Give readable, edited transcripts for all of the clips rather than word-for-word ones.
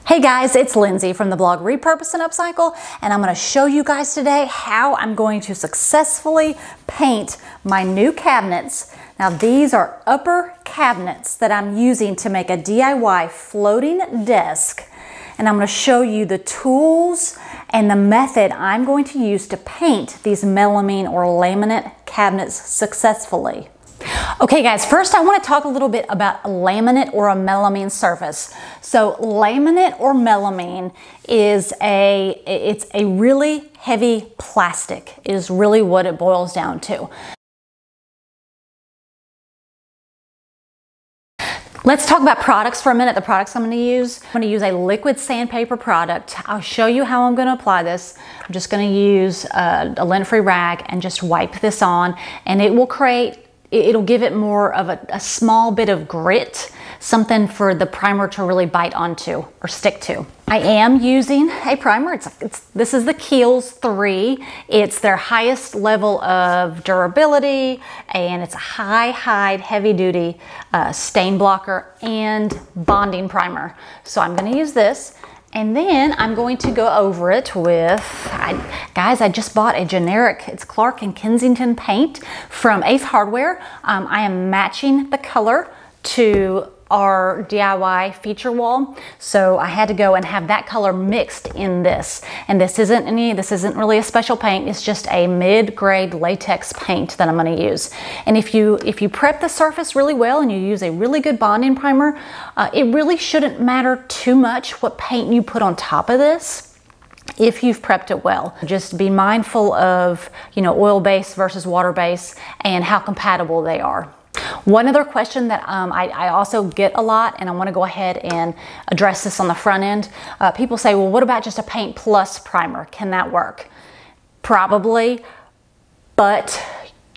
Hey guys, it's Lindsay from the blog Repurpose and Upcycle, and I'm going to show you guys today how I'm going to successfully paint my new cabinets. Now these are upper cabinets that I'm using to make a DIY floating desk, and I'm going to show you the tools and the method I'm going to use to paint these melamine or laminate cabinets successfully. Okay guys, first I want to talk a little bit about a laminate or a melamine surface. So laminate or melamine is it's a really heavy plastic is really what it boils down to. Let's talk about products for a minute, the products I'm going to use. I'm going to use a liquid sandpaper product. I'll show you how I'm going to apply this. I'm just going to use a lint-free rag and just wipe this on, and it'll give it more of a small bit of grit, something for the primer to really bite onto or stick to. I am using a primer. This is the Kiehl's 3. It's their highest level of durability, and it's a high heavy duty stain blocker and bonding primer. So I'm going to use this. And then I'm going to go over it with, guys, I just bought a generic, it's Clark and Kensington paint from Ace Hardware. I am matching the color to our DIY feature wall. So I had to go and have that color mixed in this. And this isn't really a special paint, it's just a mid-grade latex paint that I'm gonna use. And if you prep the surface really well and you use a really good bonding primer, it really shouldn't matter too much what paint you put on top of this if you've prepped it well. Just be mindful of, oil base versus water base and how compatible they are. One other question that I also get a lot, and I want to go ahead and address this on the front end. People say, well, what about just a paint plus primer? Can that work? Probably, but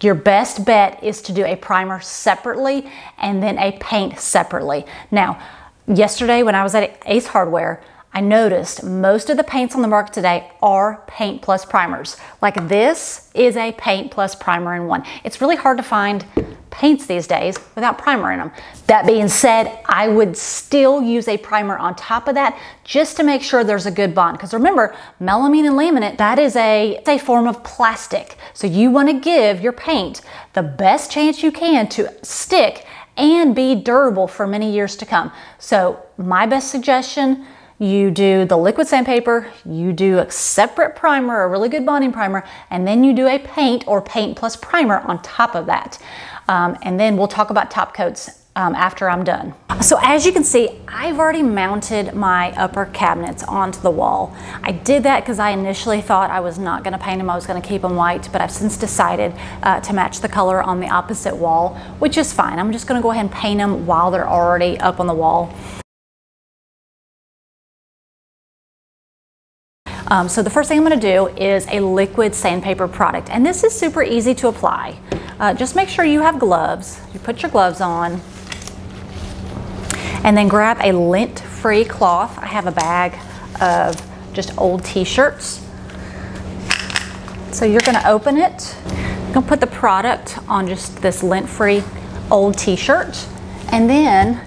your best bet is to do a primer separately and then a paint separately. Now, yesterday when I was at Ace Hardware, I noticed most of the paints on the market today are paint plus primers. Like this is a paint plus primer in one. It's really hard to find paints these days without primer in them. That being said, I would still use a primer on top of that just to make sure there's a good bond. Because remember, melamine and laminate, that is a form of plastic. So you want to give your paint the best chance you can to stick and be durable for many years to come. So my best suggestion, you do the liquid sandpaper, you do a separate primer, a really good bonding primer, and then you do a paint or paint plus primer on top of that. And then we'll talk about top coats after I'm done. So as you can see, I've already mounted my upper cabinets onto the wall. I did that because I initially thought I was not going to paint them, I was going to keep them white, but I've since decided to match the color on the opposite wall, which is fine. I'm just going to go ahead and paint them while they're already up on the wall. So the first thing I'm going to do is a liquid sandpaper product, and this is super easy to apply. Just make sure you have gloves. You put your gloves on, and then grab a lint-free cloth. I have a bag of just old t-shirts. So you're going to open it. You're going to put the product on just this lint-free old t-shirt, and then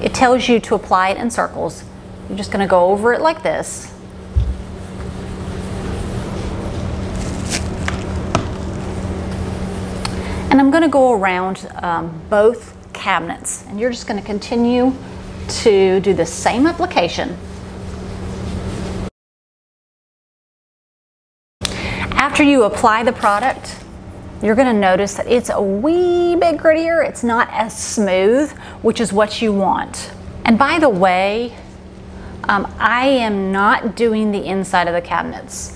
it tells you to apply it in circles. You're just going to go over it like this. And I'm going to go around both cabinets, and you're just going to continue to do the same application. After you apply the product, you're going to notice that it's a wee bit grittier. It's not as smooth, which is what you want. And by the way, I am not doing the inside of the cabinets.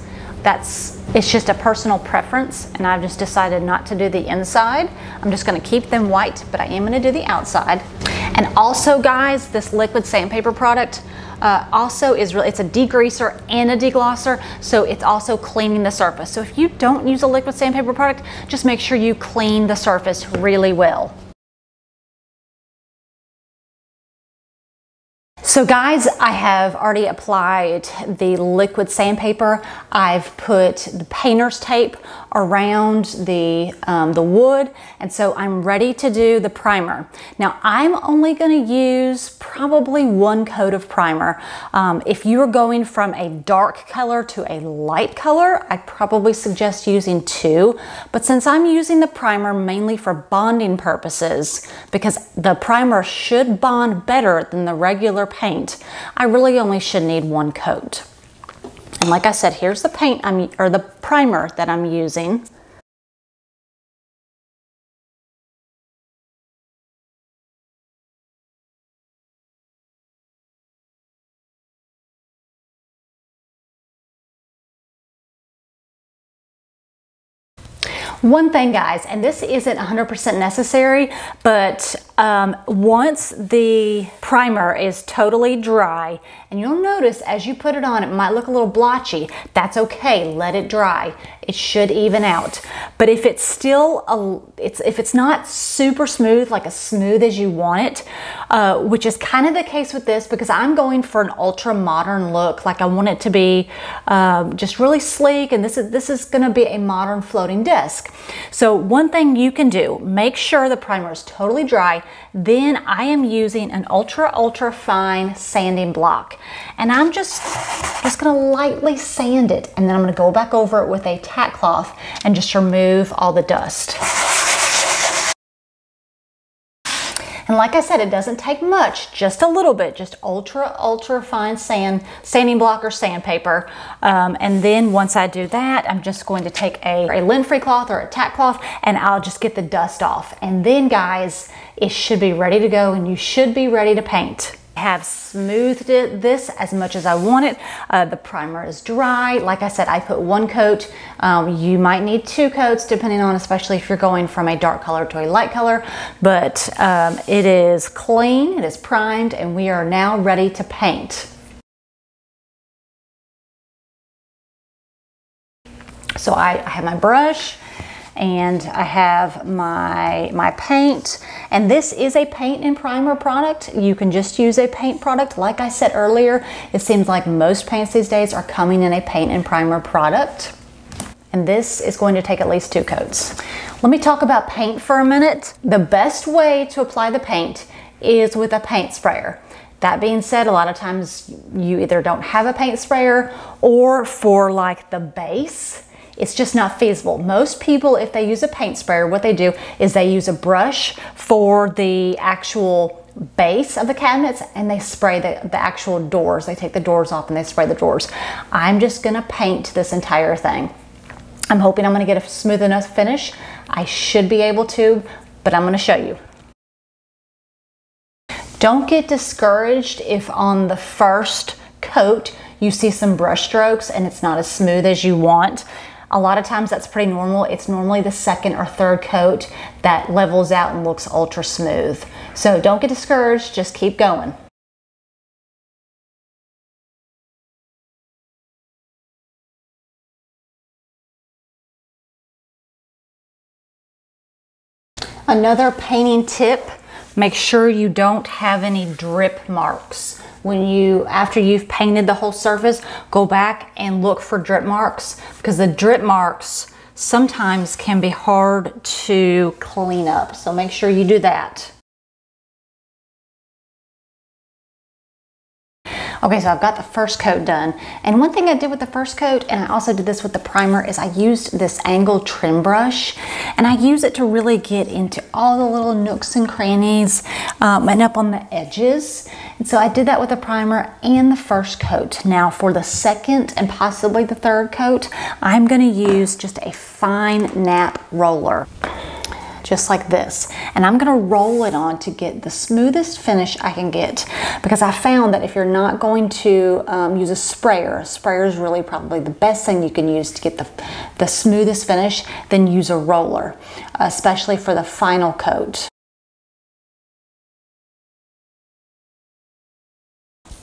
It's just a personal preference, and I've just decided not to do the inside. I'm just going to keep them white, but I am going to do the outside. And also guys, this liquid sandpaper product also is it's a degreaser and a deglosser, so it's also cleaning the surface. So if you don't use a liquid sandpaper product, just make sure you clean the surface really well. So guys, I have already applied the liquid sandpaper. I've put the painter's tape around the wood, and so I'm ready to do the primer. Now I'm only going to use probably one coat of primer. If you're going from a dark color to a light color, I'd probably suggest using two, but since I'm using the primer mainly for bonding purposes, because the primer should bond better than the regular paint, I really only should need one coat. And like I said, here's the paint the primer that I'm using. One thing guys, and this isn't 100% necessary, but once the primer is totally dry, and you'll notice as you put it on, it might look a little blotchy. That's okay, let it dry. It should even out. But if it's still, if it's not super smooth, like as smooth as you want it, which is kind of the case with this, because I'm going for an ultra modern look, like I want it to be just really sleek, and this is gonna be a modern floating desk. So one thing you can do, make sure the primer is totally dry. Then I am using an ultra fine sanding block, and I'm just gonna lightly sand it, and then I'm gonna go back over it with a tack cloth and just remove all the dust. And like I said, it doesn't take much, just a little bit, just ultra fine sanding block or sandpaper. And then once I do that, I'm just going to take a lint-free cloth or a tack cloth, and I'll just get the dust off. And then guys, it should be ready to go, and you should be ready to paint. I have smoothed this as much as I want it. The primer is dry. Like I said, I put one coat. You might need two coats depending on, especially if you're going from a dark color to a light color. But it is clean, it is primed, and we are now ready to paint. So I have my brush, and I have my paint, and this is a paint and primer product. You can just use a paint product. Like I said earlier, it seems like most paints these days are coming in a paint and primer product, and this is going to take at least two coats. Let me talk about paint for a minute. The best way to apply the paint is with a paint sprayer. That being said, a lot of times you either don't have a paint sprayer, or for like the base, it's just not feasible. Most people, if they use a paint sprayer, what they do is they use a brush for the actual base of the cabinets, and they spray the actual doors. They take the doors off and they spray the doors. I'm just gonna paint this entire thing. I'm hoping I'm gonna get a smooth enough finish. I should be able to, but I'm gonna show you. Don't get discouraged if on the first coat you see some brush strokes and it's not as smooth as you want. A lot of times that's pretty normal. It's normally the second or third coat that levels out and looks ultra smooth. So don't get discouraged, just keep going. Another painting tip, make sure you don't have any drip marks. After you've painted the whole surface, go back and look for drip marks, because the drip marks sometimes can be hard to clean up. So make sure you do that. Okay, so I've got the first coat done. And one thing I did with the first coat, and I also did this with the primer, is I used this angled trim brush, and I use it to really get into all the little nooks and crannies and up on the edges. And so I did that with the primer and the first coat. Now for the second and possibly the third coat, I'm gonna use just a fine nap roller, just like this. And I'm gonna roll it on to get the smoothest finish I can get, because I found that if you're not going to use a sprayer is really probably the best thing you can use to get the smoothest finish, then use a roller, especially for the final coat.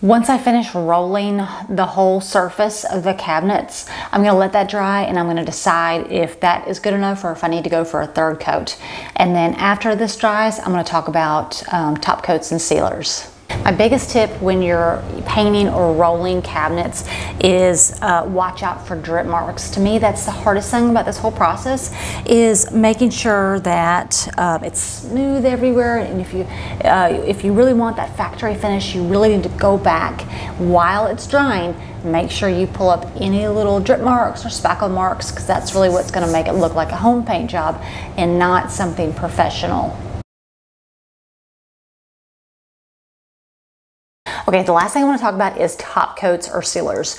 Once I finish rolling the whole surface of the cabinets, I'm going to let that dry, and I'm going to decide if that is good enough or if I need to go for a third coat. And then after this dries, I'm going to talk about top coats and sealers. My biggest tip when you're painting or rolling cabinets is watch out for drip marks. To me, that's the hardest thing about this whole process, is making sure that it's smooth everywhere. And if you really want that factory finish, you really need to go back while it's drying. Make sure you pull up any little drip marks or spackle marks, because that's really what's going to make it look like a home paint job and not something professional. Okay, the last thing I want to talk about is top coats or sealers.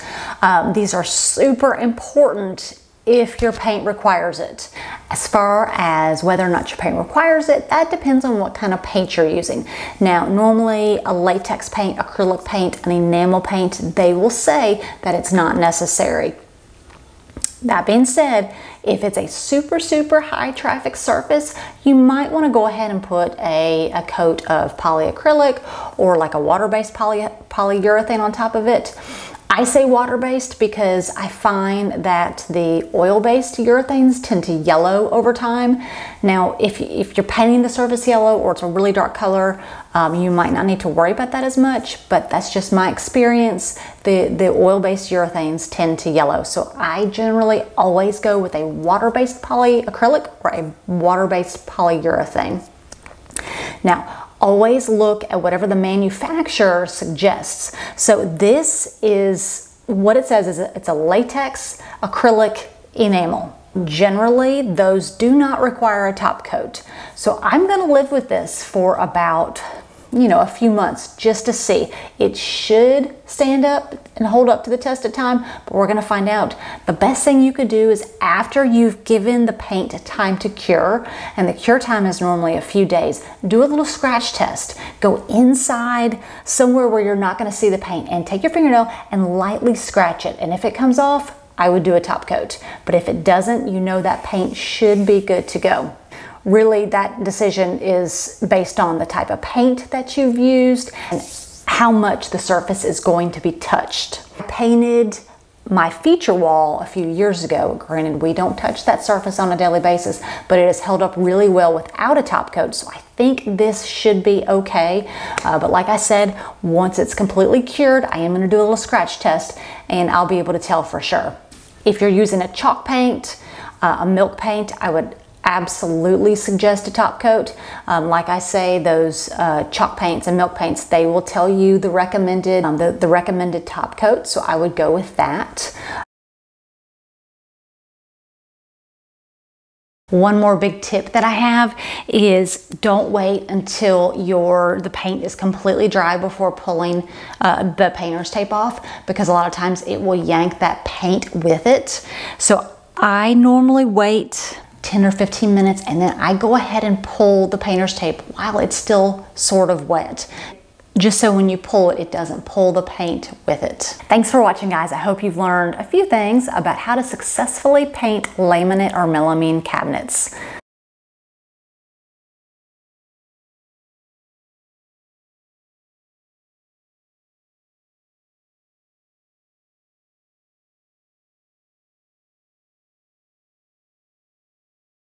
These are super important if your paint requires it. As far as whether or not your paint requires it, that depends on what kind of paint you're using. Now, normally a latex paint, acrylic paint, an enamel paint, they will say that it's not necessary. That being said, if it's a super high traffic surface, you might want to go ahead and put a coat of polyacrylic or like a water-based polyurethane on top of it. I say water-based because I find that the oil-based urethanes tend to yellow over time. Now, if you're painting the surface yellow or it's a really dark color, you might not need to worry about that as much, but that's just my experience. The oil-based urethanes tend to yellow. So I generally always go with a water-based polyacrylic or a water-based polyurethane. Now, always look at whatever the manufacturer suggests. So this is what it says, is it's a latex acrylic enamel. Generally, those do not require a top coat. So I'm going to live with this for about, a few months just to see. It should stand up and hold up to the test of time, but we're going to find out. The best thing you could do is, after you've given the paint time to cure, and the cure time is normally a few days, do a little scratch test. Go inside somewhere where you're not going to see the paint and take your fingernail and lightly scratch it. And if it comes off, I would do a top coat. But if it doesn't, that paint should be good to go. Really, that decision is based on the type of paint that you've used and how much the surface is going to be touched. I painted my feature wall a few years ago. Granted, we don't touch that surface on a daily basis, but it has held up really well without a top coat. So I think this should be okay. But like I said, once it's completely cured, I am going to do a little scratch test and I'll be able to tell for sure. If you're using a chalk paint, a milk paint, I would absolutely suggest a top coat. Like I say, those chalk paints and milk paints, they will tell you the recommended the recommended top coat, so I would go with that. One more big tip that I have is don't wait until the paint is completely dry before pulling the painter's tape off, because a lot of times it will yank that paint with it. So I normally wait 10 or 15 minutes and then I go ahead and pull the painter's tape while it's still sort of wet, just so when you pull it, it doesn't pull the paint with it. Thanks for watching, guys. I hope you've learned a few things about how to successfully paint laminate or melamine cabinets.